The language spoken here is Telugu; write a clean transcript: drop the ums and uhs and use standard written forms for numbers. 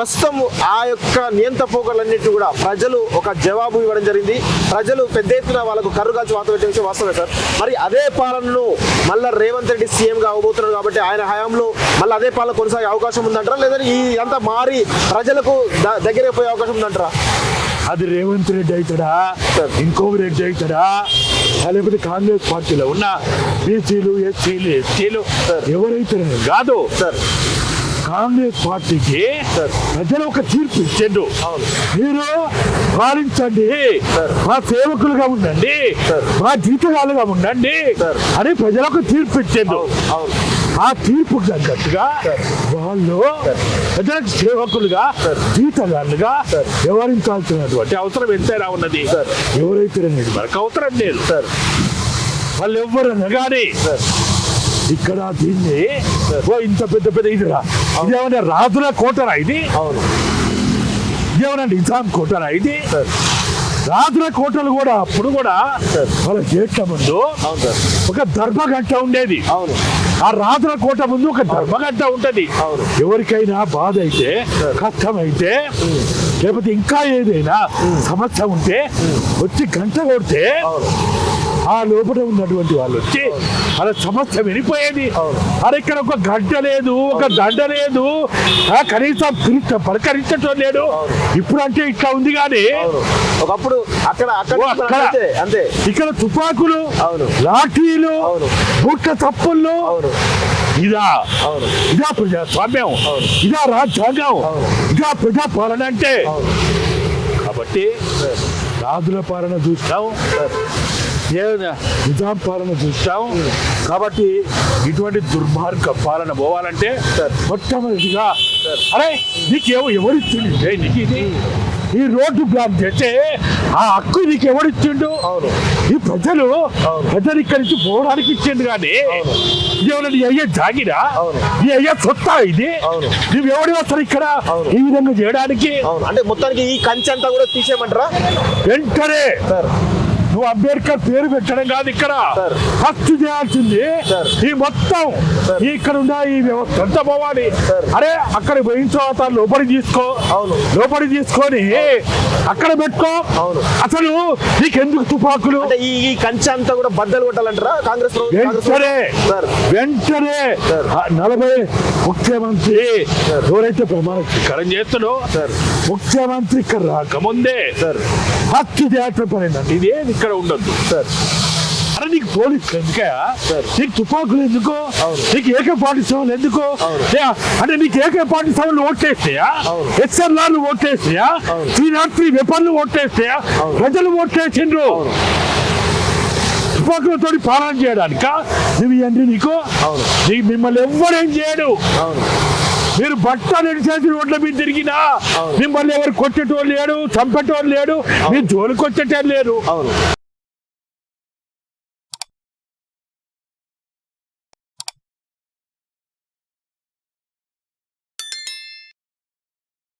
ప్రస్తుతం ఆ యొక్క నియంత పోకలన్నింటినీ కూడా ప్రజలు ఒక జవాబు ఇవ్వడం జరిగింది. ప్రజలు పెద్ద ఎత్తున వాళ్ళకు కర్రుగాల్చి వాత పెట్టే విషయం వాస్తవమే సార్. మరి అదే పాలనను మళ్ళీ రేవంత్ రెడ్డి సీఎంగా అవబోతున్నారు కాబట్టి ఆయన హయాంలో మళ్ళీ అదే పాలన కొనసాగే అవకాశం ఉందంటారా, లేదంటే ఈ అంతా మారి ప్రజలకు దగ్గర పోయే అవకాశం ఉందంటారా? అది రేవంత్ రెడ్డి అవుతాడా, ఇంకొక రెడ్డి అవుతాడా, లేకపోతే కాంగ్రెస్ పార్టీలో ఉన్న బీసీలు ఎస్సీలు ఎస్టీలు ఎవరైతే కాదు సార్. కాంగ్రెస్ పార్టీకి ప్రజలు ఒక తీర్పు ఇచ్చిండు. మీరు పాలించండి, మా సేవకులుగా ఉండండి, మా జీతగాలుగా ఉండండి అని ప్రజలకు తీర్పు ఇచ్చిండు. ఆ తీర్పు తగ్గట్టుగా వాళ్ళు ప్రజలకు సేవకులుగా జీతగాళ్ళుగా వ్యవహరించాల్సినటువంటి అవసరం ఎంతైనా ఉన్నది. ఎవరైతే మనకు అవసరం లేదు. వాళ్ళు ఎవరన్నా కానీ ఇక్కడ దీన్ని ఇంత పెద్ద పెద్ద ఇదిరా, ఇదేమన్నా రాజుల కోటరా ఇది? ఇదేమన్నా నిజాం కోటరా ఇది? రాజుల కోటలు కూడా అప్పుడు కూడా వాళ్ళ గేట్ల ముందు ఒక ధర్మగంట ఉండేది. ఆ రాజుల కోట ముందు ఒక ధర్మగంట ఉంటది. ఎవరికైనా బాధ అయితే, కష్టం అయితే, లేకపోతే ఇంకా ఏదైనా సమస్య ఉంటే వచ్చి గంట కొడితే ఆ లోపల ఉన్నటువంటి వాళ్ళు వచ్చి వాళ్ళ సమస్య వినిపోయేది. అరే ఇక్కడ ఒక గంట లేదు, ఒక దండ లేదు, కనీసం పలకరించటం లేడు. ఇప్పుడు అంటే ఇట్లా ఉంది కానీ ఒకప్పుడు అంతే. ఇక్కడ తుపాకులు, లాఠీలు, బుట్ట తప్పుళ్ళు. ఇదా ప్రజాస్వామ్యం, ఇదా రాజ్యాంగం, ఇదా ప్రజాపాలన అంటే. కాబట్టి రాజుల పాలన చూస్తాం, నిజాం పాలన చూస్తాం. కాబట్టి ఇటువంటి దుర్మార్గ పాలన పోవాలంటే మొట్టమొదటిగా అరే నీకు ఎవరిచ్చిండు నీకు ఇది? ఈ రోడ్డు బ్లాక్ చేస్తే ఆ హక్కు నీకు ఎవరిచ్చిండు? ఈ ప్రజలు ఇక్కడి నుంచి పోవడానికి ఇచ్చిండు. కానీ ఇదేమన్నా నీ అయ్యే జాగిరా, నీ అయ్యే సొత్తా ఇది? నువ్వు ఎవరి వస్తారు ఇక్కడ ఈ విధంగా చేయడానికి? అంటే మొత్తానికి ఈ కంచె అంతా కూడా తీసేయమంటారా? వెంటనే నువ్వు అంబేద్కర్ పేరు పెట్టడం కాదు, ఇక్కడ ఫస్ట్ చేయాల్సింది ఈ మొత్తం ఇక్కడ ఉన్న ఈ వ్యవస్థ అంతా పోవాలి. అరే అక్కడ పోయిన తర్వాత లోపలి తీసుకొని అక్కడ పెట్టుకో. అసలు నీకెందుకు తుపాకులు? ఈ కంచె అంతా కూడా బద్దలు కొట్టాలంటారా కాంగ్రెస్? వెంటనే 40 ముఖ్యమంత్రి ఎవరైతే ప్రమాణ స్వీకారం చేస్తాడో ముఖ్యమంత్రి ఇక్కడ రాకముందే ఫస్ట్ చేయాల్సిన పని ఏంటంటే ఇదే ఇక్కడ ఉండొద్దు సార్. అరే నీకు పోలీసులు ఎందుకయా? నీకు తుపాకులు ఎందుకు? నీకు AK-47 ఎందుకు? అంటే నీకు AK-47 ఓట్లేస్తాయా? SLR ఓట్లేస్తాయా? 303 వెపన్లు ఓట్లేస్తాయా? ప్రజలు ఓట్లేసిండ్రు తుపాకులతో పాలన చేయడానిక? నువ్వు ఇవ్వండి నీకు మిమ్మల్ని ఎవ్వరేం చేయడు. మీరు బట్టలు ఎడిచేసి రోడ్ల మీద తిరిగినా మిమ్మల్ని ఎవరు కొట్టేటోళ్ళు లేడు, చంపేటోళ్ళు లేడు, మీరు జోలికి వచ్చేటోళ్ళు లేరు.